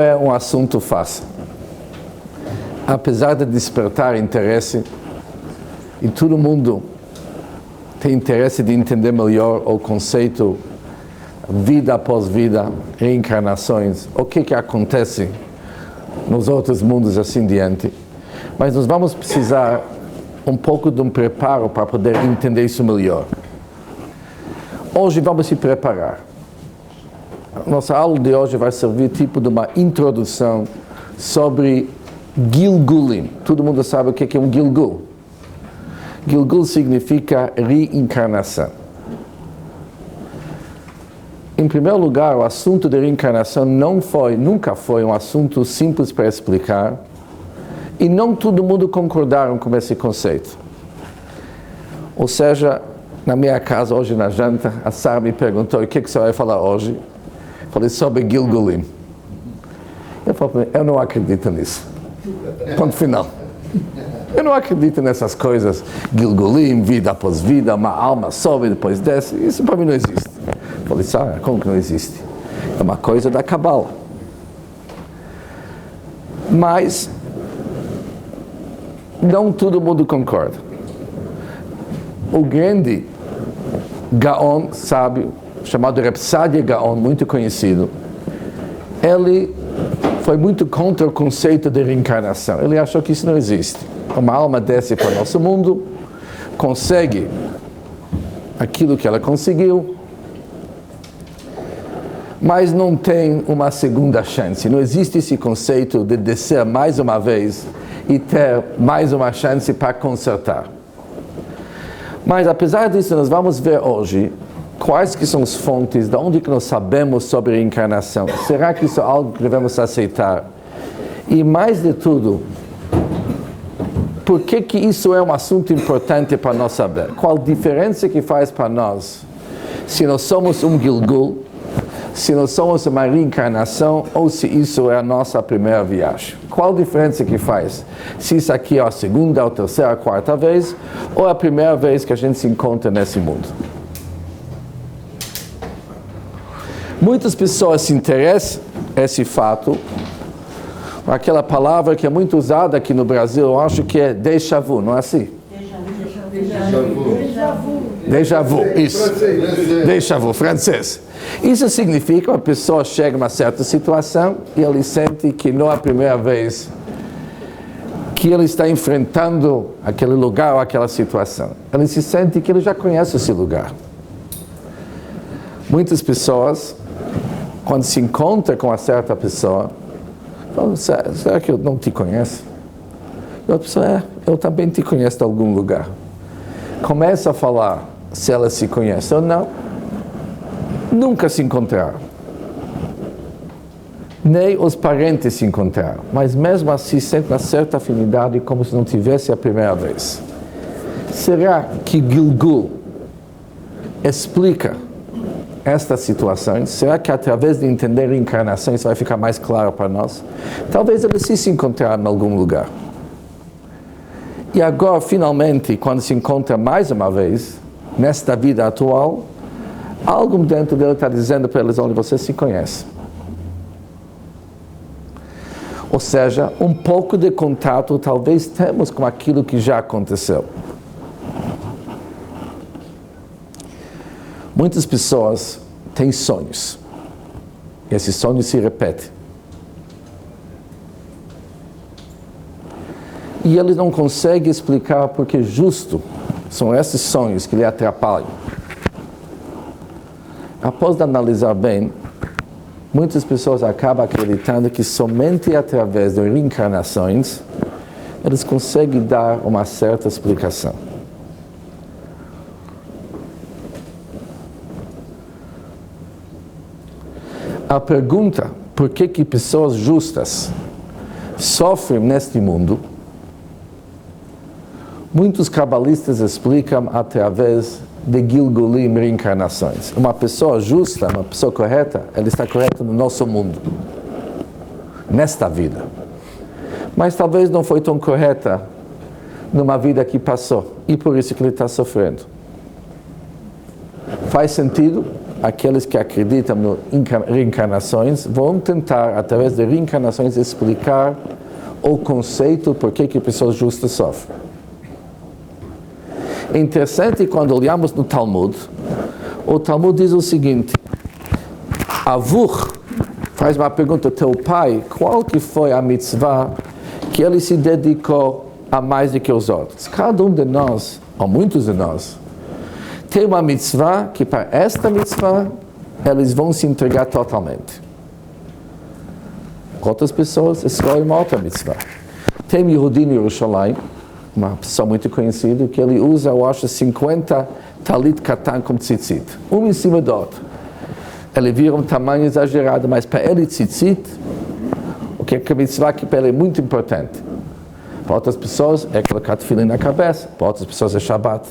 É um assunto fácil. Apesar de despertar interesse, e todo mundo tem interesse de entender melhor o conceito vida após vida, reencarnações, o que acontece nos outros mundos assim diante. Mas nós vamos precisar um pouco de um preparo para poder entender isso melhor. Hoje vamos se preparar. Nossa aula de hoje vai servir tipo de uma introdução sobre Gilgulim. Todo mundo sabe o que é um Gilgul. Gilgul significa reencarnação. Em primeiro lugar, o assunto de reencarnação nunca foi um assunto simples para explicar, e não todo mundo concordaram com esse conceito. Ou seja, na minha casa hoje na janta, a Sara me perguntou: o que você vai falar hoje? Falei sobre Gilgulim. Eu falei: eu não acredito nisso. Ponto final. Eu não acredito nessas coisas. Gilgulim, vida após vida, uma alma sobe e depois desce. Isso para mim não existe. Falei: Sara, como que não existe? É uma coisa da Cabala. Mas não todo mundo concorda. O grande Gaon, sábio, chamado Reb Sadia Gaon, muito conhecido, ele foi muito contra o conceito de reencarnação. Ele achou que isso não existe. Uma alma desce para o nosso mundo, consegue aquilo que ela conseguiu, mas não tem uma segunda chance. Não existe esse conceito de descer mais uma vez e ter mais uma chance para consertar. Mas apesar disso, nós vamos ver hoje quais que são as fontes, de onde que nós sabemos sobre a reencarnação. Será que isso é algo que devemos aceitar? E mais de tudo, por que isso é um assunto importante para nós saber? Qual a diferença que faz para nós se nós somos um Gilgul, se nós somos uma reencarnação ou se isso é a nossa primeira viagem? Qual a diferença que faz? Se isso aqui é a segunda, a terceira, a quarta vez ou a primeira vez que a gente se encontra nesse mundo? Muitas pessoas se interessam nesse fato, aquela palavra que é muito usada aqui no Brasil, eu acho que é déjà vu, não é assim? Déjà vu, isso. Déjà vu, francês. Isso significa que uma pessoa chega a uma certa situação e ele sente que não é a primeira vez que ele está enfrentando aquele lugar ou aquela situação. Ele se sente que ele já conhece esse lugar. Muitas pessoas, quando se encontra com uma certa pessoa, falam: será que eu não te conheço? E a pessoa: eu também te conheço de algum lugar. Começa a falar se ela se conhece ou não. Nunca se encontraram. Nem os parentes se encontraram. Mas mesmo assim sente uma certa afinidade, como se não tivesse a primeira vez. Será que Gilgul explica estas situações? Será que através de entender a reencarnação isso vai ficar mais claro para nós? Talvez eles se encontraram em algum lugar. E agora, finalmente, quando se encontra mais uma vez, nesta vida atual, algo dentro dele está dizendo para eles: olha, você se conhece. Ou seja, um pouco de contato talvez temos com aquilo que já aconteceu. Muitas pessoas têm sonhos. E esses sonhos se repetem. E eles não conseguem explicar porque justo são esses sonhos que lhe atrapalham. Após analisar bem, muitas pessoas acabam acreditando que somente através de reencarnações eles conseguem dar uma certa explicação. A pergunta: por que pessoas justas sofrem neste mundo? Muitos cabalistas explicam através de Gilgulim, reencarnações. Uma pessoa justa, uma pessoa correta, ela está correta no nosso mundo, nesta vida. Mas talvez não foi tão correta numa vida que passou, e por isso que ele está sofrendo. Faz sentido? aqueles que acreditam em reencarnações, vão tentar, através de reencarnações, explicar o conceito por que pessoas justas sofrem. É interessante quando olhamos no Talmud, o Talmud diz o seguinte: Avur faz uma pergunta, teu pai, qual que foi a mitzvah que ele se dedicou a mais do que os outros? Cada um de nós, ou muitos de nós, tem uma mitzvah que para esta mitzvah eles vão se entregar totalmente. Outras pessoas escolhem uma outra mitzvah. Tem Yehudi em Yerushalayim, uma pessoa muito conhecida, que ele usa, eu acho, 50 talit katan como tzitzit, um em cima do outro. Ele vira um tamanho exagerado, mas para ele tzitzit, o que é a mitzvah que para ele é muito importante. Para outras pessoas é colocar tefilin na cabeça, para outras pessoas é Shabbat.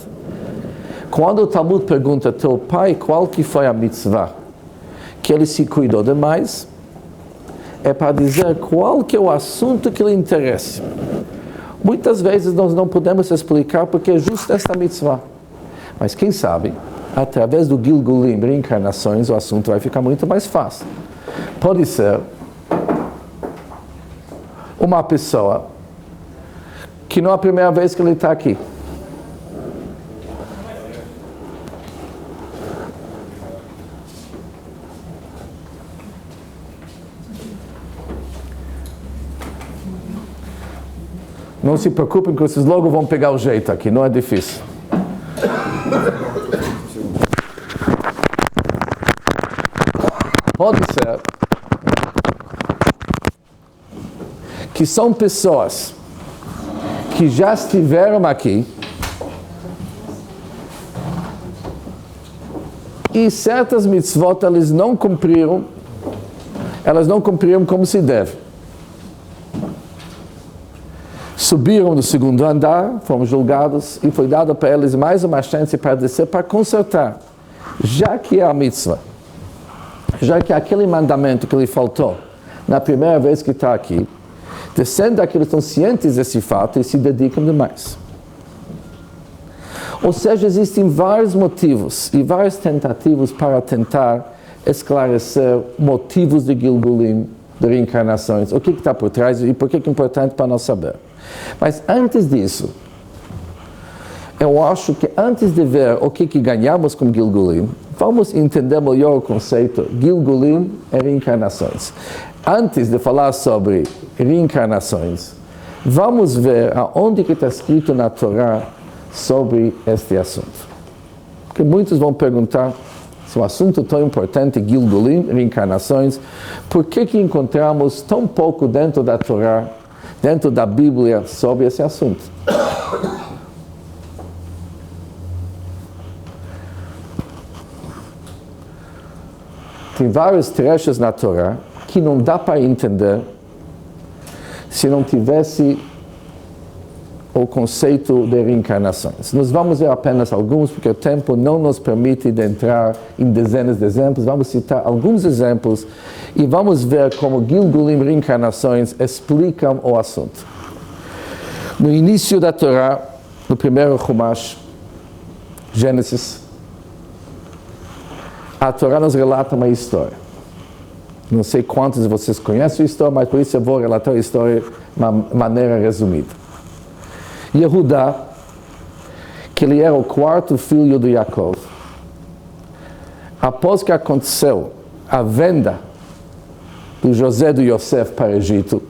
Quando o Talmud pergunta, teu pai, qual que foi a mitzvah que ele se cuidou demais, é para dizer qual que é o assunto que lhe interessa. Muitas vezes nós não podemos explicar porque é justo esta mitzvah. Mas quem sabe, através do Gilgulim, reencarnações, o assunto vai ficar muito mais fácil. Pode ser uma pessoa que não é a primeira vez que ele está aqui. Não se preocupem que vocês logo vão pegar o jeito aqui, não é difícil. Pode ser que são pessoas que já estiveram aqui e certas mitzvot elas não cumpriram como se deve. Subiram do segundo andar, foram julgados e foi dado para eles mais uma chance para descer, para consertar. Já que é a mitzvah, já que é aquele mandamento que lhe faltou na primeira vez que está aqui, descendo aqui, eles estão cientes desse fato e se dedicam demais. Ou seja, existem vários motivos e várias tentativas para tentar esclarecer motivos de Gilgulim, de reencarnações, o que está por trás e por que é importante para nós saber. Mas antes disso, eu acho que antes de ver o que ganhamos com Gilgulim, vamos entender melhor o conceito Gilgulim e reencarnações. Antes de falar sobre reencarnações, vamos ver aonde que está escrito na Torá sobre este assunto. Porque muitos vão perguntar, se um assunto tão importante, Gilgulim, reencarnações, por que encontramos tão pouco dentro da Torá, dentro da Bíblia, sobre esse assunto? Tem vários trechos na Torá que não dá para entender se não tivesse o conceito de reencarnações. Nós vamos ver apenas alguns, porque o tempo não nos permite de entrar em dezenas de exemplos. Vamos citar alguns exemplos e vamos ver como Gilgulim, reencarnações, explicam o assunto. No início da Torá, no primeiro Chumash, Gênesis, a Torá nos relata uma história. Não sei quantos de vocês conhecem a história, mas por isso eu vou relatar a história de uma maneira resumida. Yehudá, que ele era o quarto filho de Yaakov, após que aconteceu a venda do José do Yosef para o Egito,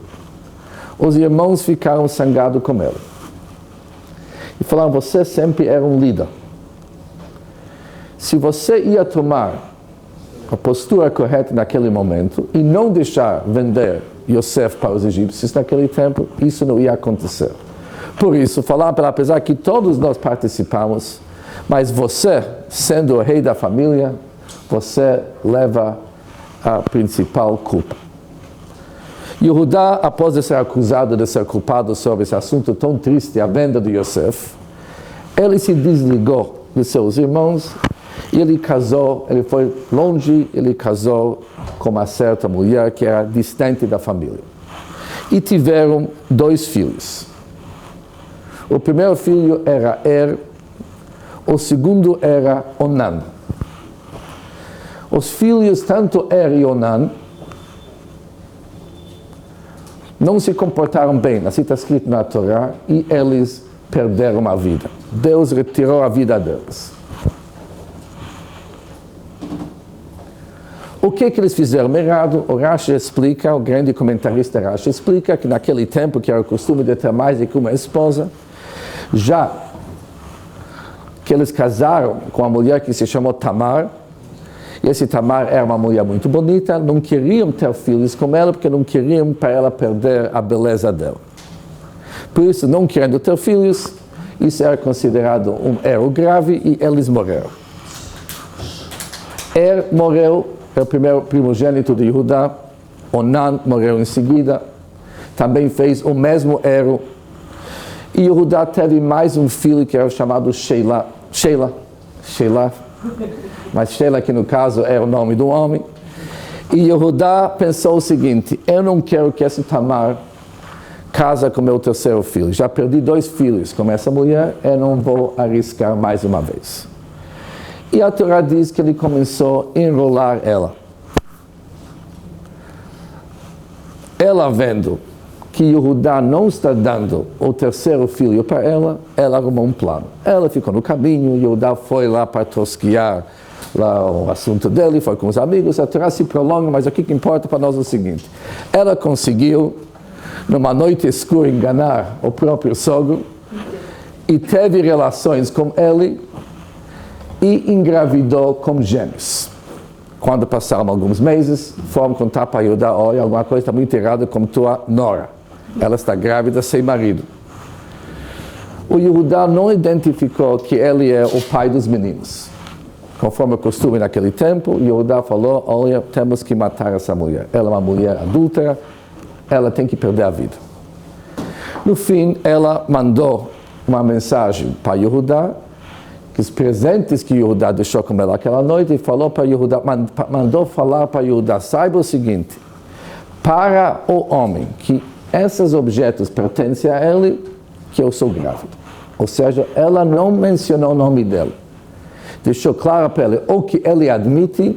os irmãos ficaram zangados com ele. E falaram, você sempre era um líder. Se você ia tomar a postura correta naquele momento e não deixar vender Yosef para os egípcios naquele tempo, isso não ia acontecer. Por isso, falaram para apesar que todos nós participamos, mas você, sendo o rei da família, você leva a principal culpa. Yehudá, após de ser acusado de ser culpado sobre esse assunto tão triste, a venda de Yosef, ele se desligou de seus irmãos e ele casou, ele foi longe, ele casou com uma certa mulher que era distante da família. E tiveram 2 filhos. O primeiro filho era o segundo era Onan. Os filhos, tanto e Onan, não se comportaram bem, assim está escrito na Torá, e eles perderam a vida. Deus retirou a vida deles. O que eles fizeram errado? O Rashi explica, o grande comentarista Rashi explica que naquele tempo, que era o costume de ter mais do que uma esposa, já que eles casaram com uma mulher que se chamou Tamar, e esse Tamar era uma mulher muito bonita, não queriam ter filhos com ela, porque não queriam para ela perder a beleza dela. Por isso, não querendo ter filhos, isso era considerado um erro grave e eles morreram. Morreu, é o primeiro primogênito de Judá, Onan morreu em seguida, também fez o mesmo erro, e Judá teve mais um filho que era chamado Sheila, mas Sheila, que no caso é o nome do homem. E Yehudá pensou o seguinte: eu não quero que esse Tamar casa com meu terceiro filho. Já perdi 2 filhos com essa mulher, eu não vou arriscar mais uma vez. E a Torá diz que ele começou a enrolar ela. Ela vendo que Yehudá não está dando o terceiro filho para ela, ela arrumou um plano. Ela ficou no caminho, Yehudá foi lá para tosquiar lá o assunto dele, foi com os amigos, a Torá se prolonga, mas o que importa para nós é o seguinte: ela conseguiu, numa noite escura, enganar o próprio sogro e teve relações com ele e engravidou com gêmeos. Quando passaram alguns meses, foram contar para Yehudá: olha, alguma coisa está muito errada com tua nora. Ela está grávida sem marido. O Yehudá não identificou que ele é o pai dos meninos. Conforme o costume naquele tempo, Yehudá falou: olha, temos que matar essa mulher. Ela é uma mulher adúltera, ela tem que perder a vida. No fim, ela mandou uma mensagem para Yehudá, que os presentes que Yehudá deixou com ela aquela noite, e falou para Yehudá, mandou falar para Yehudá: saiba o seguinte, para o homem que esses objetos pertencem a ele, que eu sou grávida. Ou seja, ela não mencionou o nome dele. Deixou claro para ele ou que ele admite,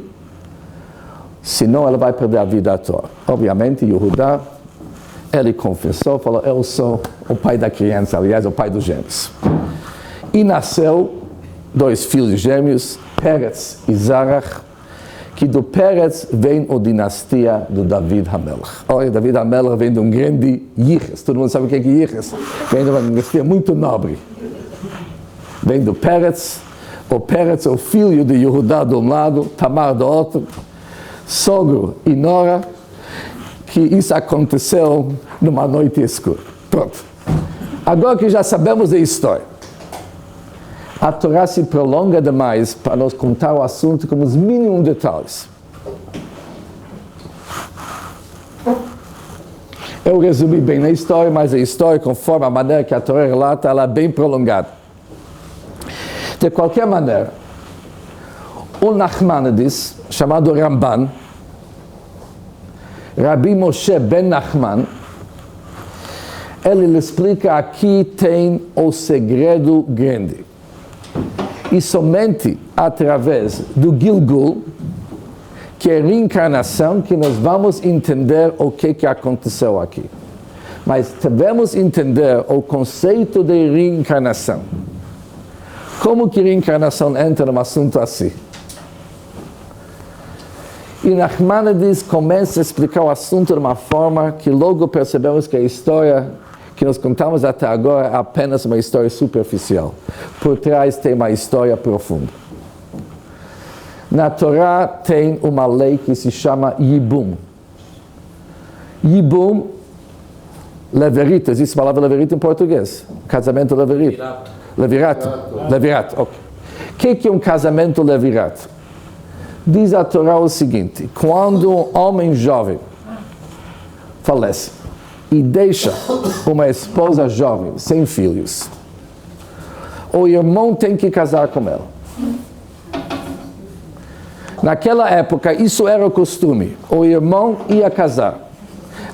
senão ela vai perder a vida à toa. Obviamente, Yehudá, ele confessou, falou: eu sou o pai da criança, aliás, o pai dos gêmeos. E nasceu 2 filhos gêmeos, Peretz e Zarach, que do Peretz vem a dinastia do David HaMelech. Olha, David HaMelech vem de um grande Yiches. Todo mundo sabe o que é Yiches? Vem de uma dinastia muito nobre. Vem do Peretz. O Peretz é o filho de Yehudá de um lado, Tamar do outro, sogro e nora, que isso aconteceu numa noite escura. Pronto. Agora que já sabemos a história, a Torá se prolonga demais para nos contar o assunto com os mínimos detalhes. Eu resumi bem na história, mas a história, conforme a maneira que a Torá relata, ela é bem prolongada. De qualquer maneira, o Nachmanides, chamado Ramban, Rabbi Moshe ben Nachman, ele lhe explica: aqui tem o segredo grande. E somente através do Gilgul, que é reencarnação, que nós vamos entender o que aconteceu aqui. Mas devemos entender o conceito de reencarnação. Como que reencarnação entra num assunto assim? E Nachmanides começa a explicar o assunto de uma forma que logo percebemos que a história que nós contamos até agora é apenas uma história superficial. Por trás tem uma história profunda. Na Torá tem uma lei que se chama Yibum. Yibum, levirito, existe a palavra levirito em português? Casamento levirito. Levirato? Levirato, ok. O que é um casamento levirato? Diz a Torá o seguinte: quando um homem jovem falece e deixa uma esposa jovem, sem filhos, o irmão tem que casar com ela. Naquela época, isso era o costume. O irmão ia casar.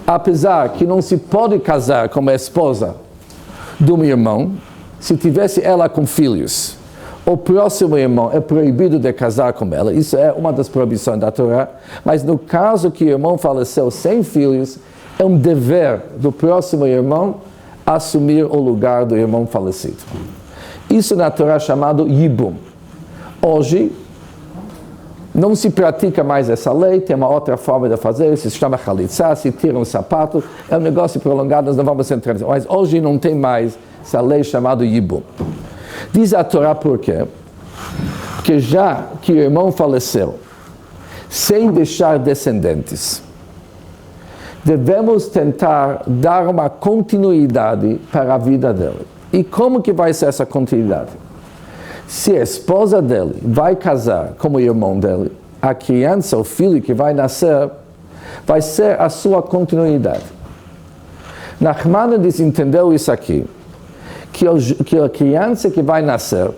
Apesar que não se pode casar com a esposa de um irmão, se tivesse ela com filhos. o próximo irmão é proibido de casar com ela, isso é uma das proibições da Torá, mas no caso que o irmão faleceu sem filhos, é um dever do próximo irmão assumir o lugar do irmão falecido. Isso na Torá é chamado Yibum. Hoje, não se pratica mais essa lei, tem uma outra forma de fazer, se chama Chalitza, se tira um sapato, é um negócio prolongado, nós não vamos entrar nisso. Mas hoje não tem mais essa lei chamada Yibum. Diz a Torá por quê? Porque já que o irmão faleceu, sem deixar descendentes, devemos tentar dar uma continuidade para a vida dele. E como que vai ser essa continuidade? Se a esposa dele vai casar com o irmão dele, a criança, o filho que vai nascer, vai ser a sua continuidade. Nachmanides entendeu isso aqui, que a criança que vai nascer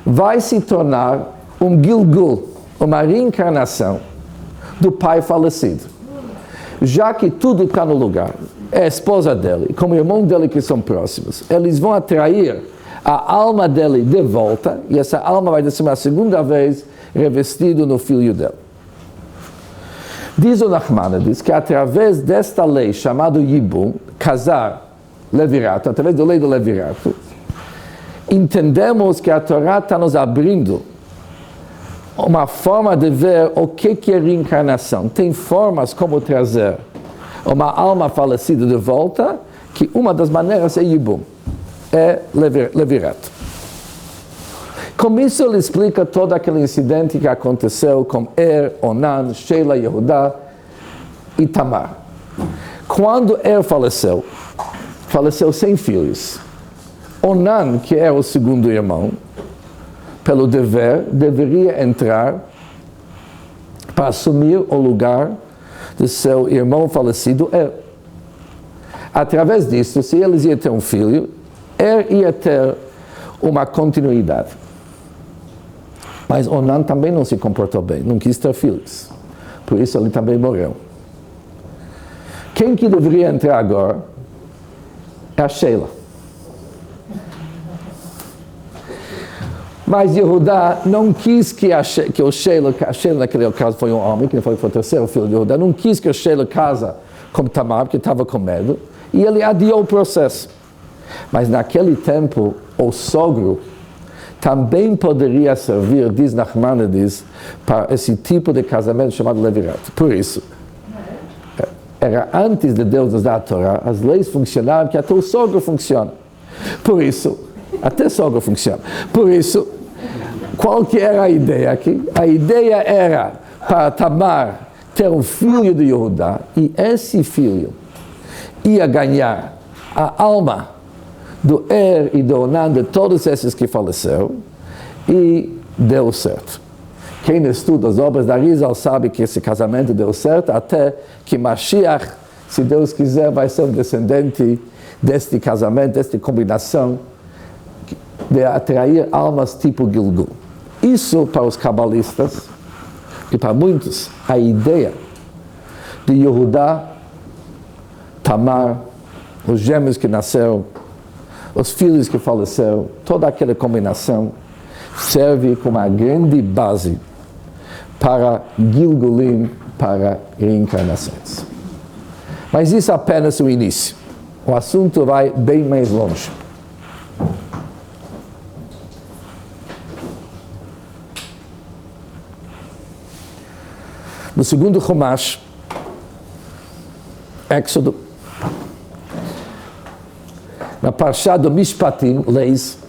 vai se tornar um Gilgul, uma reencarnação do pai falecido. Já que tudo está no lugar, é a esposa dele, como o irmão dele que são próximos, eles vão atrair a alma dele de volta, e essa alma vai descer uma segunda vez revestido no filho dele. Diz o Nachmanides que através desta lei chamada Yibum, casar, levirato, através da lei do levirato, entendemos que a Torá está nos abrindo uma forma de ver o que é reencarnação. Tem formas como trazer uma alma falecida de volta, que uma das maneiras é Yibum, é levirato. Com isso ele explica todo aquele incidente que aconteceu com Onan, Sheila, Yehudá e Tamar. Quando faleceu sem filhos. Onan, que é o segundo irmão, pelo dever, deveria entrar para assumir o lugar de seu irmão falecido Através disso, se eles iam ter um filho, ia ter uma continuidade. Mas Onan também não se comportou bem, não quis ter filhos. Por isso ele também morreu. Quem que deveria entrar agora é a Sheila. Mas Yehudá não quis que a Sheila naquele caso foi um homem, que foi o terceiro filho de Yehudá, não quis que a Sheila casa com Tamar, porque estava com medo, e ele adiou o processo. Mas naquele tempo, o sogro também poderia servir, diz Nachmanides, para esse tipo de casamento chamado levirato. Por isso, era antes de Deus nos dar a Torá, as leis funcionavam que até o sogro funciona. Por isso, até o sogro funciona. Por isso, qual que era a ideia aqui? A ideia era para Tamar ter um filho de Yehudá, e esse filho ia ganhar a alma do e do Onan, de todos esses que faleceram, e deu certo. Quem estuda as obras da Arizal sabe que esse casamento deu certo, até que Mashiach, se Deus quiser, vai ser um descendente deste casamento, desta combinação, de atrair almas tipo Gilgul. Isso, para os cabalistas, e para muitos, a ideia de Yehudá, Tamar, os gêmeos que nasceram, os filhos que faleceram, toda aquela combinação serve como uma grande base para Gilgulim, para reencarnações. Mas isso é apenas o início. O assunto vai bem mais longe. No segundo Chumash, Éxodo, na Parshá do Mishpatim, leis,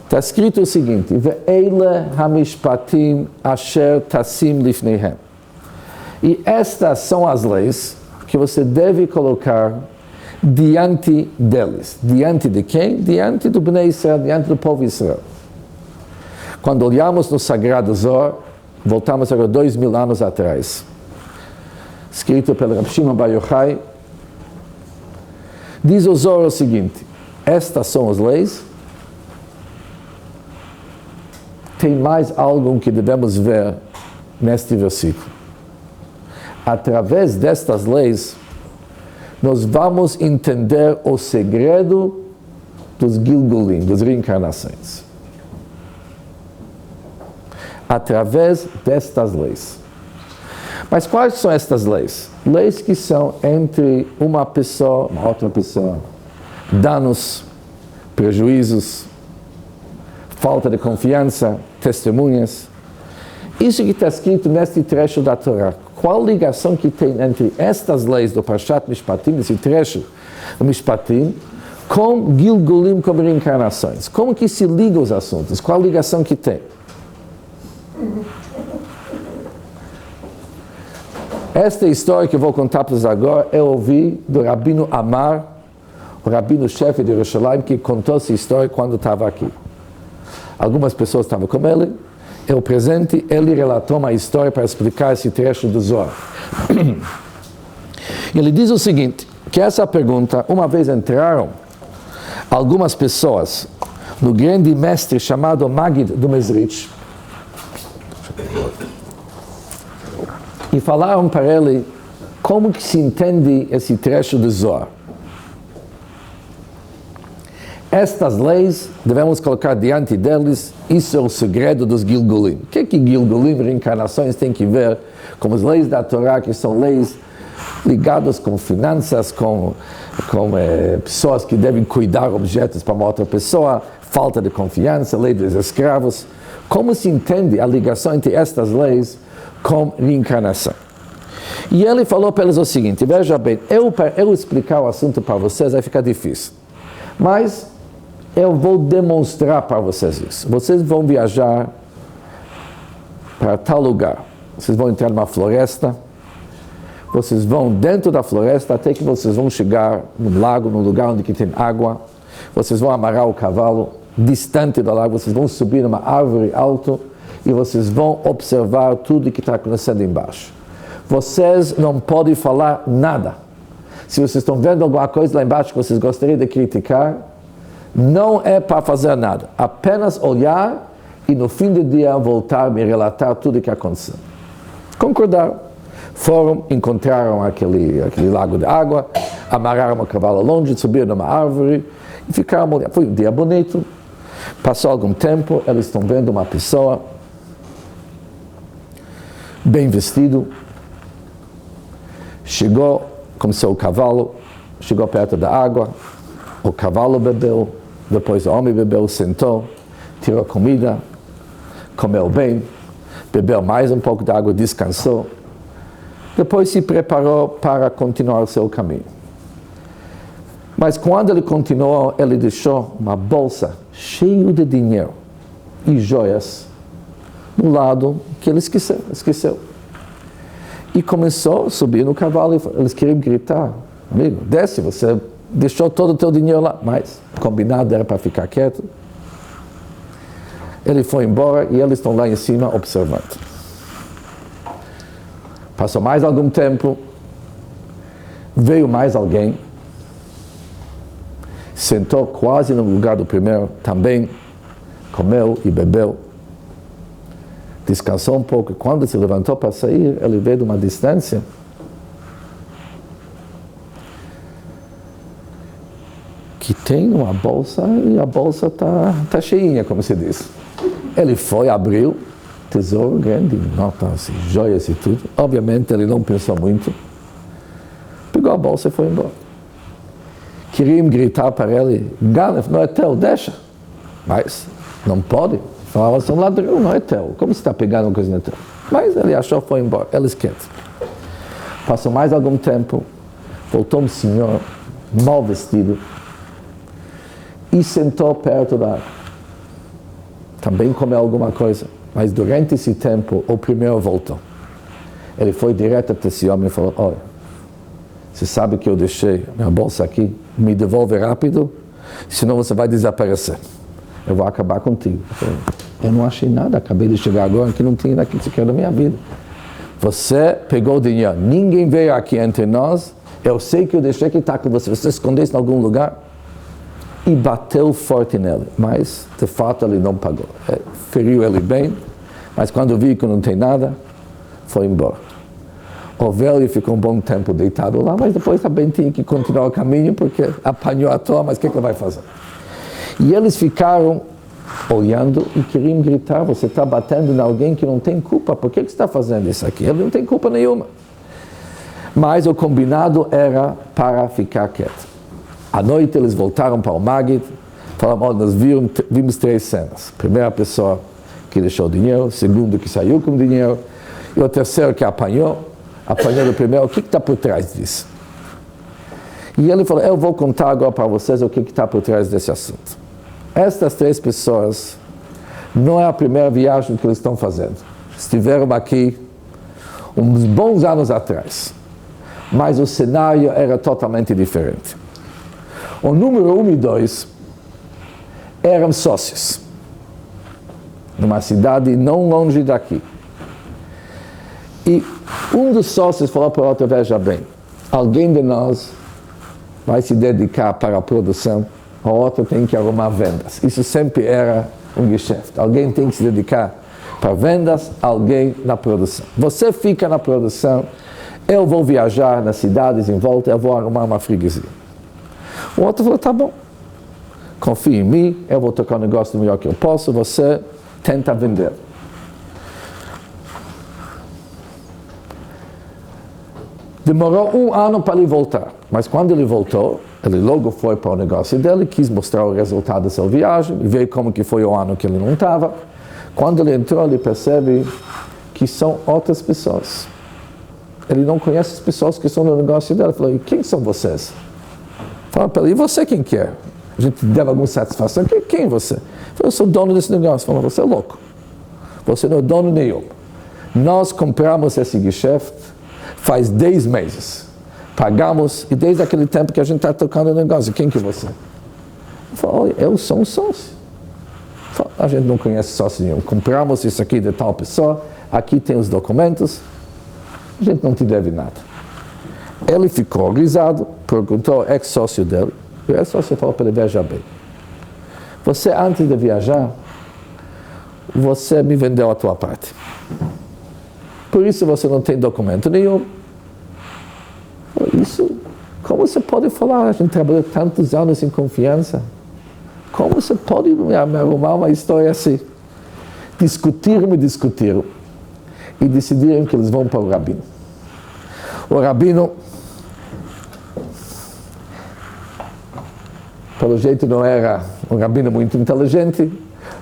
está escrito o seguinte: Ve'ele hamishpatim asher tassim lifneihem. E estas são as leis que você deve colocar diante deles. Diante de quem? Diante do Bnei Israel, diante do povo Israel. Quando olhamos no Sagrado Zohar, voltamos agora 2000 anos atrás, escrito pelo Rav Shimon Bar Yochai, diz o Zohar o seguinte: estas são as leis. Tem mais algo que devemos ver neste versículo. Através destas leis, nós vamos entender o segredo dos Gilgulim, das reencarnações. através destas leis. Mas quais são estas leis? Leis que são entre uma pessoa, uma outra pessoa, danos, prejuízos, falta de confiança, testemunhas. Isso que está escrito neste trecho da Torá. Qual ligação que tem entre estas leis do Parshat Mishpatim, esse trecho do Mishpatim, com Gilgulim, com reencarnações? Como que se ligam os assuntos? Qual ligação que tem? Esta história que eu vou contar para vocês agora, eu ouvi do Rabino Amar, o rabino-chefe de Jerusalém, que contou essa história quando estava aqui. Algumas pessoas estavam com ele, eu presente, ele relatou uma história para explicar esse trecho do Zohar. Ele diz o seguinte, que essa pergunta, uma vez entraram algumas pessoas no grande mestre chamado Magid do Mezritch, e falaram para ele como que se entende esse trecho do Zohar. Estas leis, devemos colocar diante deles, isso é o segredo dos Gilgulim. O que Gilgulim, reencarnações, tem que ver com as leis da Torá, que são leis ligadas com finanças, com pessoas que devem cuidar objetos para uma outra pessoa, falta de confiança, lei dos escravos. Como se entende a ligação entre estas leis com reencarnação? E ele falou para eles o seguinte, veja bem, eu explicar o assunto para vocês vai ficar difícil, mas eu vou demonstrar para vocês isso. Vocês vão viajar para tal lugar, vocês vão entrar numa floresta, vocês vão dentro da floresta até que vocês vão chegar num lago, num lugar onde tem água, vocês vão amarrar o cavalo distante do lago, vocês vão subir numa árvore alta e vocês vão observar tudo que está acontecendo embaixo. Vocês não podem falar nada. Se vocês estão vendo alguma coisa lá embaixo que vocês gostariam de criticar, não é para fazer nada. Apenas olhar e no fim do dia voltar e me relatar tudo o que aconteceu. Concordaram. Foram, encontraram aquele lago de água, amarraram o cavalo longe, subiram numa árvore e ficaram olhando. Foi um dia bonito. Passou algum tempo, eles estão vendo uma pessoa bem vestido, chegou com seu cavalo, chegou perto da água, o cavalo bebeu, depois o homem bebeu, sentou, tirou comida, comeu bem, bebeu mais um pouco de água, descansou, depois se preparou para continuar o seu caminho. Mas quando ele continuou, ele deixou uma bolsa cheia de dinheiro e joias no lado que ele esqueceu. E começou a subir no cavalo, e eles queriam gritar, amigo, desce, você deixou todo o teu dinheiro lá, mas combinado era para ficar quieto. Ele foi embora e eles estão lá em cima observando. Passou mais algum tempo, veio mais alguém, sentou quase no lugar do primeiro, também comeu e bebeu, descansou um pouco, e quando se levantou para sair, ele veio de uma distância, que tem uma bolsa, e a bolsa tá cheinha, como se diz. Ele foi, abriu, tesouro grande, notas, joias e tudo. Obviamente ele não pensou muito, pegou a bolsa e foi embora. Queriam gritar para ele, Ganef, não é teu, deixa. Mas não pode. Falava, você é um ladrão, não é teu. Como você está pegando uma coisa não é teu? Mas ele achou, foi embora. Eles quietos. Passou mais algum tempo, voltou um senhor, mal vestido, e sentou perto da água. Também comeu alguma coisa. Mas durante esse tempo, o primeiro voltou. Ele foi direto até esse homem e falou, olha, você sabe que eu deixei minha bolsa aqui? Me devolve rápido, senão você vai desaparecer. Eu vou acabar contigo. Eu não achei nada, acabei de chegar agora, que não tinha nada que sequer da minha vida. Você pegou o dinheiro, ninguém veio aqui entre nós, eu sei que eu deixei que está com você, você escondeu isso em algum lugar? E bateu forte nele, mas de fato ele não pagou. Feriu ele bem, mas quando viu que não tem nada, foi embora. O velho ficou um bom tempo deitado lá, mas depois também tinha que continuar o caminho, porque apanhou à toa, mas o que ele vai fazer? E eles ficaram olhando e queriam gritar, você está batendo em alguém que não tem culpa, por que você está fazendo isso aqui? Ele não tem culpa nenhuma. Mas o combinado era para ficar quieto. À noite eles voltaram para o Maggid, falaram, olha, nós vimos 3 cenas. Primeira pessoa que deixou o dinheiro, segundo que saiu com o dinheiro, e o terceiro que apanhou do primeiro, o que está por trás disso? E ele falou, eu vou contar agora para vocês o que está por trás desse assunto. Estas 3 pessoas, não é a primeira viagem que eles estão fazendo. Estiveram aqui uns bons anos atrás, mas o cenário era totalmente diferente. O número 1 e 2 eram sócios, numa cidade não longe daqui. E um dos sócios falou para o outro, veja bem, alguém de nós vai se dedicar para a produção, o outro tem que arrumar vendas. Isso sempre era um geschäft. Alguém tem que se dedicar para vendas, alguém na produção. Você fica na produção, eu vou viajar nas cidades em volta, eu vou arrumar uma freguesia. O outro falou, tá bom, confia em mim, eu vou tocar o negócio do melhor que eu posso, você tenta vender. Demorou 1 ano para ele voltar, mas quando ele voltou, ele logo foi para o negócio dele, quis mostrar o resultado da sua viagem, e ver como que foi o ano que ele não estava. Quando ele entrou, ele percebe que são outras pessoas. Ele não conhece as pessoas que estão no negócio dele. Ele falou, e quem são vocês? Fala para ele, e você quem que é? A gente deve alguma satisfação. Quem é você? Ele falou, eu sou dono desse negócio. Falou, você é louco. Você não é dono nenhum. Nós compramos esse geschäft faz 10 meses. Pagamos, e desde aquele tempo que a gente está tocando o negócio, quem que é você? Ele falou, olha, eu sou um sócio. Falou, a gente não conhece sócio nenhum. Compramos isso aqui de tal pessoa, aqui tem os documentos, a gente não te deve nada. Ele ficou risado, perguntou ao ex-sócio dele, e o ex-sócio falou para ele, veja bem, você antes de viajar, você me vendeu a tua parte. Por isso você não tem documento nenhum. Isso, como você pode falar? A gente trabalhou tantos anos em confiança. Como você pode me arrumar uma história assim? Discutiram e decidiram que eles vão para o rabino. O rabino, pelo jeito não era um rabino muito inteligente,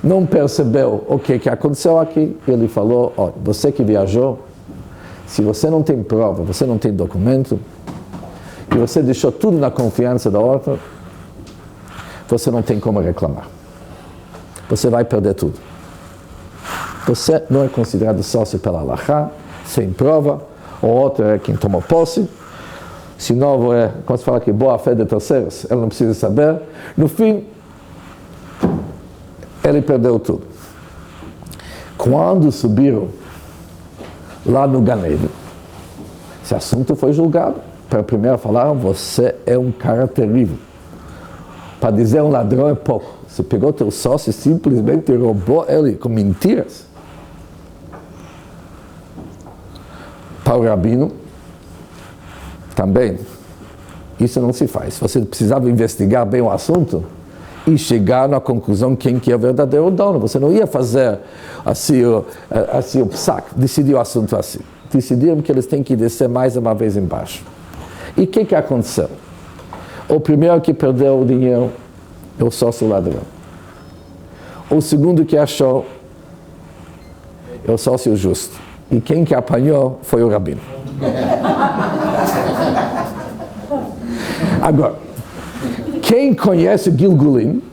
não percebeu o que aconteceu aqui. Ele falou, olha, você que viajou, se você não tem prova, você não tem documento, e você deixou tudo na confiança da outra, você não tem como reclamar. Você vai perder tudo. Você não é considerado sócio pela Halachá, sem prova, o outro é quem tomou posse, se não é, como se fala aqui, boa fé de terceiros, ele não precisa saber. No fim, ele perdeu tudo. Quando subiram lá no Gan Eden, esse assunto foi julgado. Para primeiro falaram, você é um cara terrível. Para dizer um ladrão é pouco. Você pegou teu sócio e simplesmente roubou ele com mentiras. Para o rabino, também, isso não se faz. Você precisava investigar bem o assunto e chegar na conclusão quem que é o verdadeiro dono. Você não ia fazer assim o psak, decidir o assunto assim. Decidiram que eles têm que descer mais uma vez embaixo. E o que aconteceu? O primeiro que perdeu o dinheiro é o sócio ladrão. O segundo que achou é o sócio justo. E quem que apanhou foi o rabino. Agora, quem conhece o Gilgulim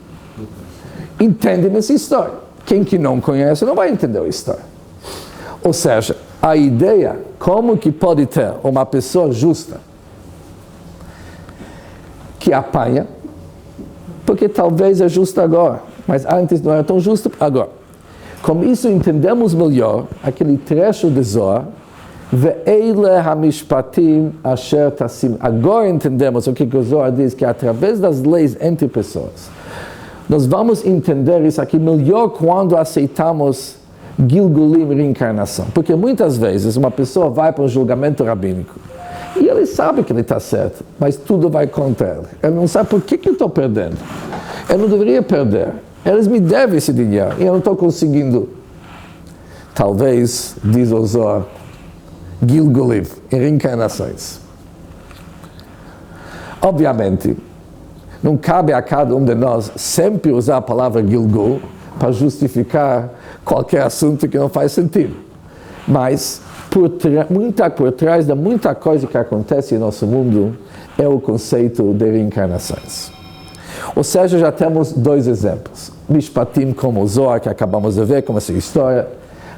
entende essa história. Quem que não conhece não vai entender a história. Ou seja, a ideia, como que pode ter uma pessoa justa que apanha, porque talvez é justo agora, mas antes não era tão justo agora. Com isso entendemos melhor aquele trecho de Zohar, Ve'eile hamishpatim asher tassim. Agora entendemos o que o Zohar diz, que através das leis entre pessoas, nós vamos entender isso aqui melhor quando aceitamos Gilgulim, reencarnação. Porque muitas vezes uma pessoa vai para um julgamento rabínico e ele sabe que ele está certo, mas tudo vai contra ele. Ele não sabe por que eu estou perdendo. Eu não deveria perder. Eles me devem esse dinheiro e eu não estou conseguindo. Talvez, diz o Zohar, Gilgulim, em reencarnações. Obviamente, não cabe a cada um de nós sempre usar a palavra Gilgul para justificar qualquer assunto que não faz sentido. Mas, por trás de muita coisa que acontece em nosso mundo, é o conceito de reencarnações. Ou seja, já temos dois exemplos. Mishpatim como o Zohar, que acabamos de ver, como essa história.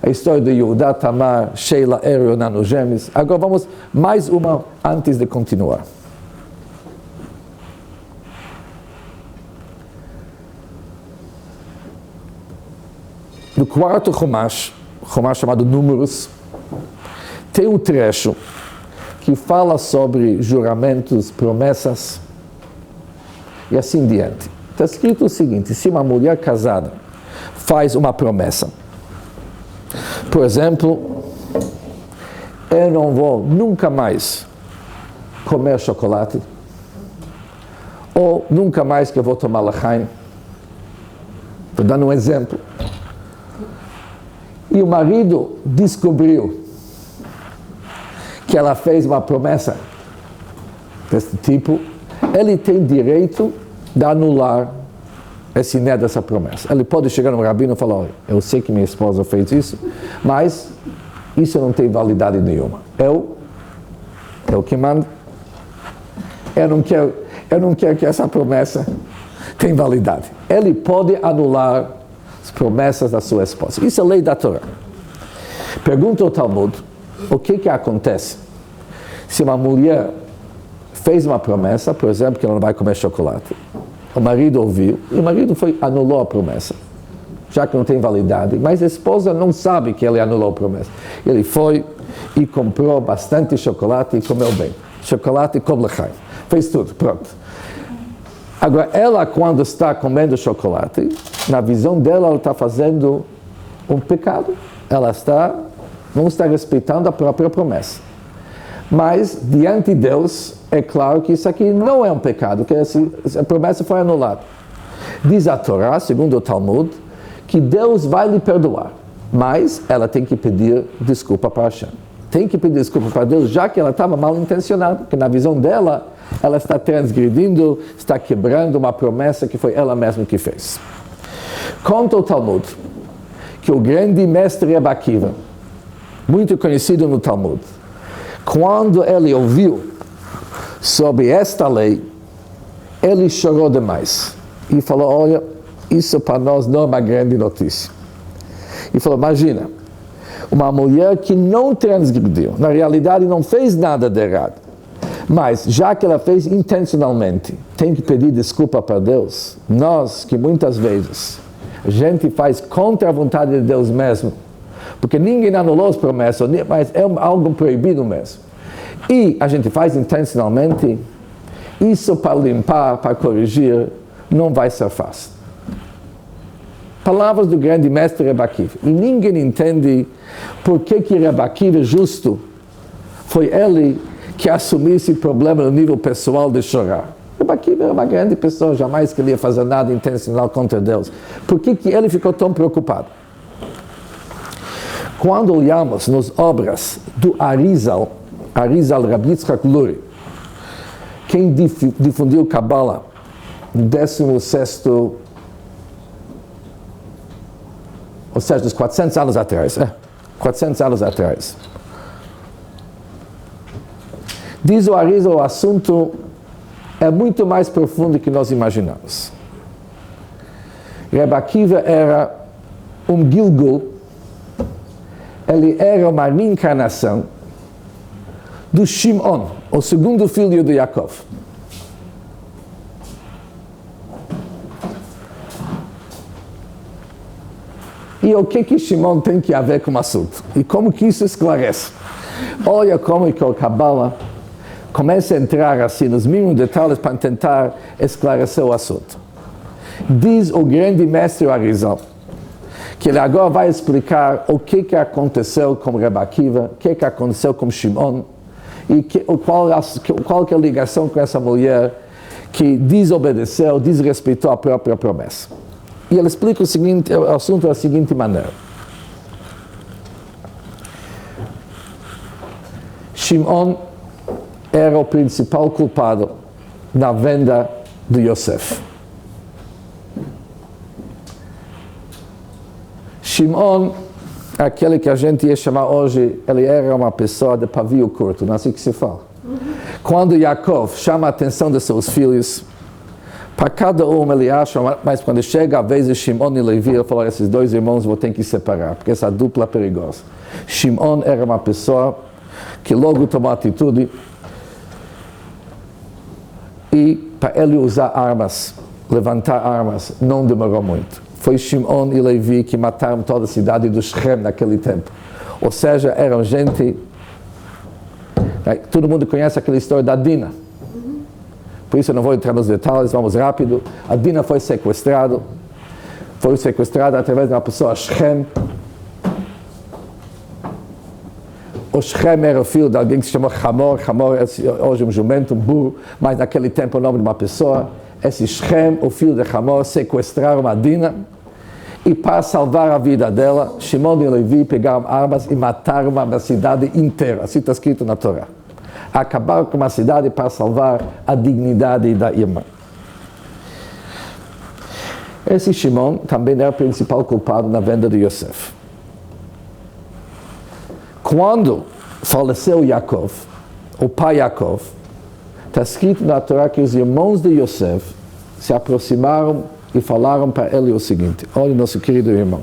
A história de Yehudá, Tamar, Sheila, Ero, Nanogêmeos. Agora vamos mais uma antes de continuar. No quarto Chumash chamado Números, tem um trecho que fala sobre juramentos, promessas e assim diante. Está escrito o seguinte: se uma mulher casada faz uma promessa, por exemplo, eu não vou nunca mais comer chocolate, ou nunca mais que eu vou tomar lachaim, estou dando um exemplo, e o marido descobriu que ela fez uma promessa desse tipo, ele tem direito de anular esse né dessa promessa. Ele pode chegar no rabino e falar: olha, eu sei que minha esposa fez isso, mas isso não tem validade nenhuma. Eu que mando, eu não quero que essa promessa tenha validade. Ele pode anular as promessas da sua esposa. Isso é lei da Torá. Pergunta o Talmud, o que acontece se uma mulher fez uma promessa, por exemplo, que ela não vai comer chocolate. O marido ouviu, e o marido anulou a promessa, já que não tem validade, mas a esposa não sabe que ele anulou a promessa. Ele foi e comprou bastante chocolate e comeu bem. Chocolate com lachaim. Fez tudo, pronto. Agora, ela, quando está comendo chocolate, na visão dela, ela está fazendo um pecado. Ela não está respeitando a própria promessa. Mas, diante de Deus, é claro que isso aqui não é um pecado, que a promessa foi anulada. Diz a Torá, segundo o Talmud, que Deus vai lhe perdoar, mas ela tem que pedir desculpa para Hashem. Tem que pedir desculpa para Deus, já que ela estava mal intencionada, porque na visão dela, ela está transgredindo, está quebrando uma promessa que foi ela mesma que fez. Conta o Talmud que o grande mestre Rebbe Akiva, muito conhecido no Talmud, quando ele ouviu sobre esta lei, ele chorou demais e falou: olha, isso para nós não é uma grande notícia. E falou: imagina, uma mulher que não transgrediu, na realidade não fez nada de errado, mas já que ela fez intencionalmente, tem que pedir desculpa para Deus. Nós, que muitas vezes a gente faz contra a vontade de Deus mesmo, porque ninguém anulou as promessas, mas é algo proibido mesmo. E a gente faz intencionalmente, isso para limpar, para corrigir, não vai ser fácil. Palavras do grande mestre Rebbe Akiva. E ninguém entende por que Rebbe Akiva, justo, foi ele que assumiu esse problema no nível pessoal de chorar. Rebbe Akiva era uma grande pessoa, jamais queria fazer nada intencional contra Deus. Por que ele ficou tão preocupado? Quando olhamos nas obras do Arizal Rabbi Yitzchak Luri, quem difundiu Kabbalah no 16º, ou seja, dos 400 anos atrás, 400 anos atrás. Diz o Arizal, o assunto é muito mais profundo do que nós imaginamos. Rebbe Akiva era um Gilgul, ele era uma reencarnação do Shimon, o segundo filho de Yaakov. E o que Shimon tem que ver com o assunto? E como que isso esclarece? Olha como que o Kabbalah começa a entrar assim nos mínimos detalhes para tentar esclarecer o assunto. Diz o grande mestre Arizal que ele agora vai explicar o que aconteceu com Rebbe Akiva, o que aconteceu com Shimon, e qual que é a ligação com essa mulher que desobedeceu, desrespeitou a própria promessa. E ele explica o assunto da seguinte maneira. Shimon era o principal culpado na venda de Yosef. Shimon, aquele que a gente ia chamar hoje, ele era uma pessoa de pavio curto, não é assim que se fala. Quando Yaakov chama a atenção de seus filhos, para cada um ele acha, mas quando chega a vez de Shimon e Levi, ele falou, esses dois irmãos vou ter que separar, porque essa dupla é perigosa. Shimon era uma pessoa que logo tomou atitude e para ele usar armas, levantar armas, não demorou muito. Foi Shimon e Levi que mataram toda a cidade do Shem naquele tempo. Ou seja, eram gente... Todo mundo conhece aquela história da Dina. Por isso eu não vou entrar nos detalhes, vamos rápido. A Dina foi sequestrada através de uma pessoa, Shem. O Shem era o filho de alguém que se chamou Hamor. Hamor é hoje um jumento, um burro, mas naquele tempo o nome de uma pessoa. Esse Shem, o filho de Hamor, sequestraram a Dina e para salvar a vida dela, Shimon e Levi pegaram armas e mataram uma cidade inteira. Assim está escrito na Torá. Acabaram com uma cidade para salvar a dignidade da irmã. Esse Shimon também era o principal culpado na venda de Yosef. Quando faleceu Yaakov, o pai Yaakov, está escrito na Torá que os irmãos de Yosef se aproximaram e falaram para ele o seguinte: olha, nosso querido irmão,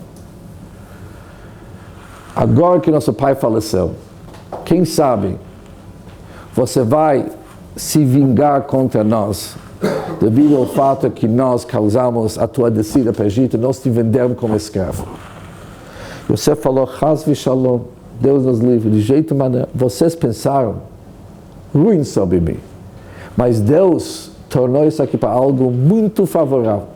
agora que nosso pai faleceu, quem sabe você vai se vingar contra nós devido ao fato que nós causamos a tua descida para o Egito, nós te vendemos como escravo. Yosef falou, Chas v'Shalom, Deus nos livre, de jeito maneira, vocês pensaram ruim sobre mim, mas Deus tornou isso aqui para algo muito favorável.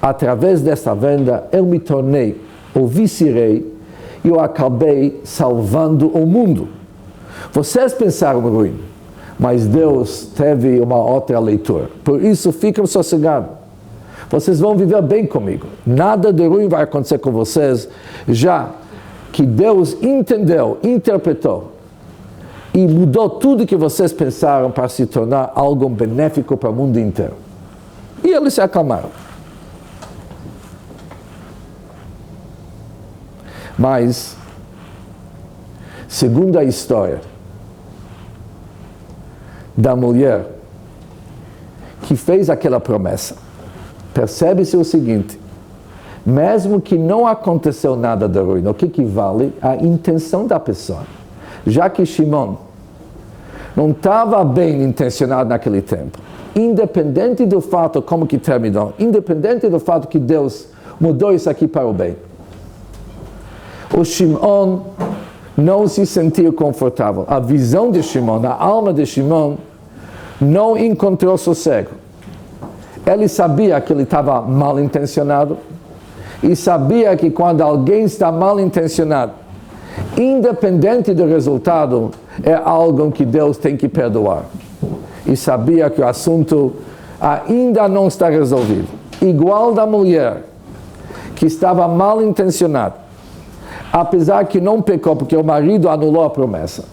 Através desta venda, eu me tornei o vice-rei e eu acabei salvando o mundo. Vocês pensaram ruim, mas Deus teve uma outra leitura. Por isso, fiquem sossegados. Vocês vão viver bem comigo. Nada de ruim vai acontecer com vocês, já que Deus entendeu, interpretou e mudou tudo que vocês pensaram para se tornar algo benéfico para o mundo inteiro. E eles se acalmaram. Mas, segundo a história da mulher que fez aquela promessa, percebe-se o seguinte: mesmo que não aconteceu nada de ruim, o que vale? A intenção da pessoa. Já que Shimon não estava bem intencionado naquele tempo, independente do fato como que terminou, independente do fato que Deus mudou isso aqui para o bem, o Shimon não se sentiu confortável. A visão de Shimon, a alma de Shimon, não encontrou sossego. Ele sabia que ele estava mal intencionado e sabia que quando alguém está mal intencionado, independente do resultado, é algo que Deus tem que perdoar. E sabia que o assunto ainda não está resolvido. Igual da mulher que estava mal intencionada, apesar que não pecou, porque o marido anulou a promessa.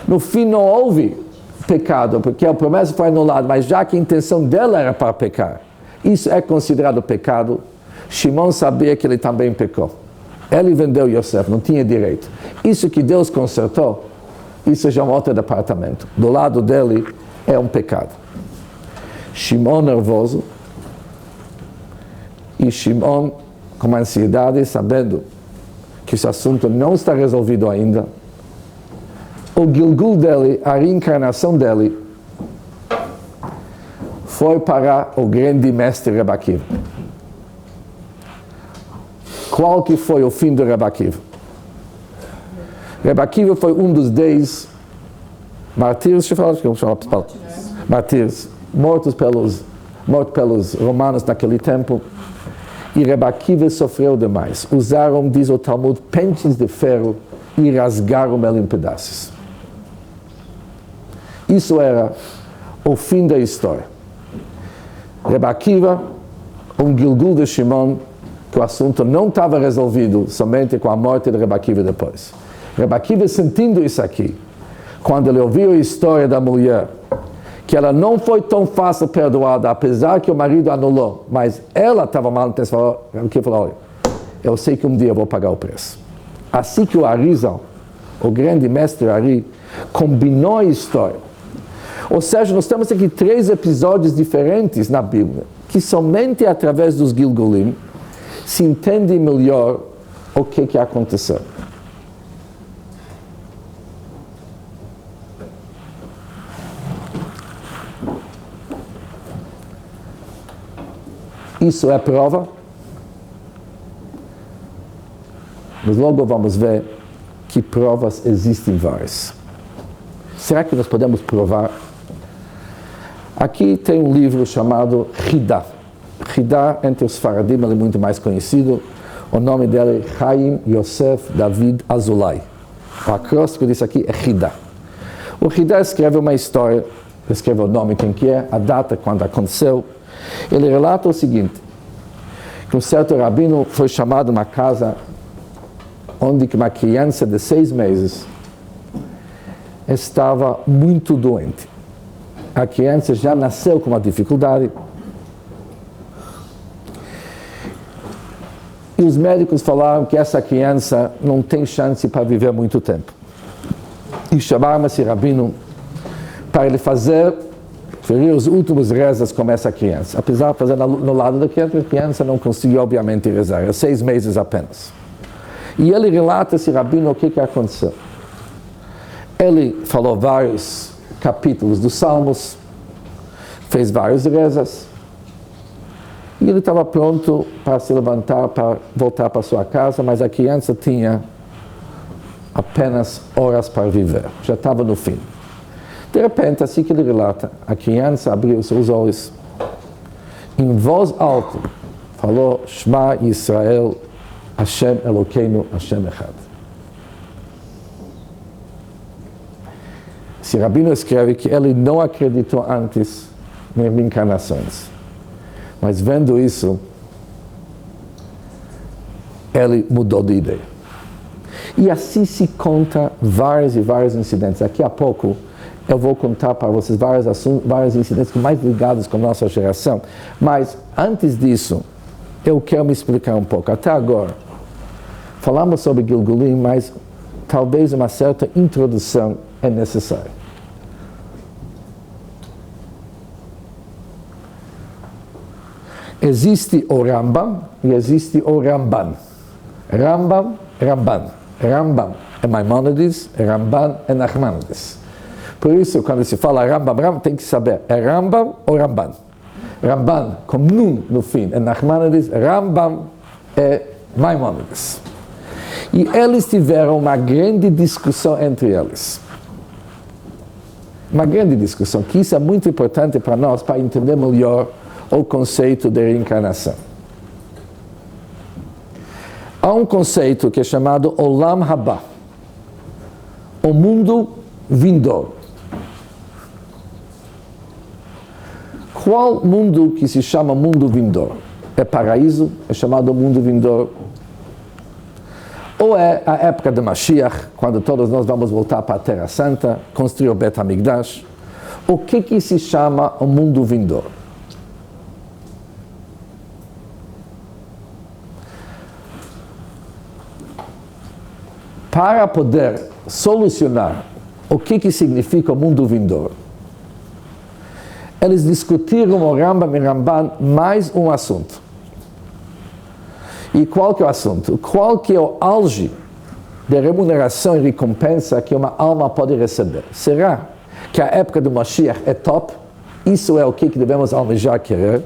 No fim não houve pecado, porque a promessa foi anulada, mas já que a intenção dela era para pecar, isso é considerado pecado. Shimon sabia que ele também pecou. Ele vendeu Yosef, não tinha direito. Isso que Deus consertou, isso já é um outro departamento. Do lado dele é um pecado. Shimon nervoso, e Shimon com ansiedade, sabendo que esse assunto não está resolvido ainda. O Gilgul dele, a reencarnação dele, foi para o grande mestre Rebbe Akiva. Qual que foi o fim do Rebbe Akiva? Rebbe Akiva foi um dos 10 martírios, martírios, mortos pelos romanos naquele tempo. E Rebbe Akiva sofreu demais. Usaram, diz o Talmud, pentes de ferro e rasgaram ele em pedaços. Isso era o fim da história. Rebbe Akiva um Gilgul de Shimon, que o assunto não estava resolvido somente com a morte de Rebbe Akiva depois. Rebbe Akiva, sentindo isso aqui, quando ele ouviu a história da mulher, que ela não foi tão fácil perdoada, apesar que o marido anulou, mas ela estava mal intencionada, ele falou, olha, eu sei que um dia eu vou pagar o preço. Assim que o Arizal, o grande mestre Ari, combinou a história. Ou seja, nós temos aqui 3 episódios diferentes na Bíblia, que somente através dos Gilgulim se entende melhor o que aconteceu. Isso é prova, mas logo vamos ver que provas existem várias. Será que nós podemos provar? Aqui tem um livro chamado Hidá. Hidá, entre os Faradim, ele é muito mais conhecido. O nome dele é Chaim Yosef David Azulay. O acróstico disso aqui é Hidá. O Hidá escreve uma história, escreve o nome, quem que é, a data, quando aconteceu. Ele relata o seguinte, que um certo rabino foi chamado a uma casa onde uma criança de 6 meses estava muito doente. A criança já nasceu com uma dificuldade. E os médicos falaram que essa criança não tem chance para viver muito tempo. E chamaram esse rabino para ele fazer os últimos rezas com essa criança. Apesar de fazer no lado da criança, a criança não conseguiu, obviamente, rezar. 6 meses apenas. E ele relata, esse rabino, o que aconteceu. Ele falou vários capítulos dos Salmos, fez várias rezas, e ele estava pronto para se levantar, para voltar para sua casa, mas a criança tinha apenas horas para viver, já estava no fim. De repente, assim que ele relata, a criança abriu seus olhos, em voz alta, falou, Shema Yisrael, Hashem Elokeinu, Hashem Echad. Esse rabino escreve que ele não acreditou antes em reencarnações. Mas vendo isso, ele mudou de ideia. E assim se conta vários e vários incidentes. Daqui a pouco eu vou contar para vocês vários incidentes mais ligados com a nossa geração. Mas antes disso, eu quero me explicar um pouco. Até agora, falamos sobre Gilgulim, mas talvez uma certa introdução é necessária. Existe o Rambam e existe o Ramban. Rambam, Ramban. Rambam é Maimonides, Ramban é Nachmanides. Por isso, quando se fala Rambam, tem que saber, é Rambam ou Ramban? Ramban, com Nun no fim, é Nachmanides, Rambam é Maimonides. E eles tiveram uma grande discussão entre eles. Uma grande discussão, que isso é muito importante para nós, para entender melhor o conceito de reencarnação. Há um conceito que é chamado Olam Haba, o mundo vindouro. Qual mundo que se chama mundo vindouro? É paraíso, é chamado mundo vindouro. Ou é a época de Mashiach, quando todos nós vamos voltar para a Terra Santa, construir o Bet HaMikdash. O que se chama o mundo vindouro? Para poder solucionar o que significa o mundo vindouro, eles discutiram o Rambam e Ramban mais um assunto. E qual que é o assunto? Qual que é o auge de remuneração e recompensa que uma alma pode receber? Será que a época do Mashiach é top? Isso é o que devemos almejar querer?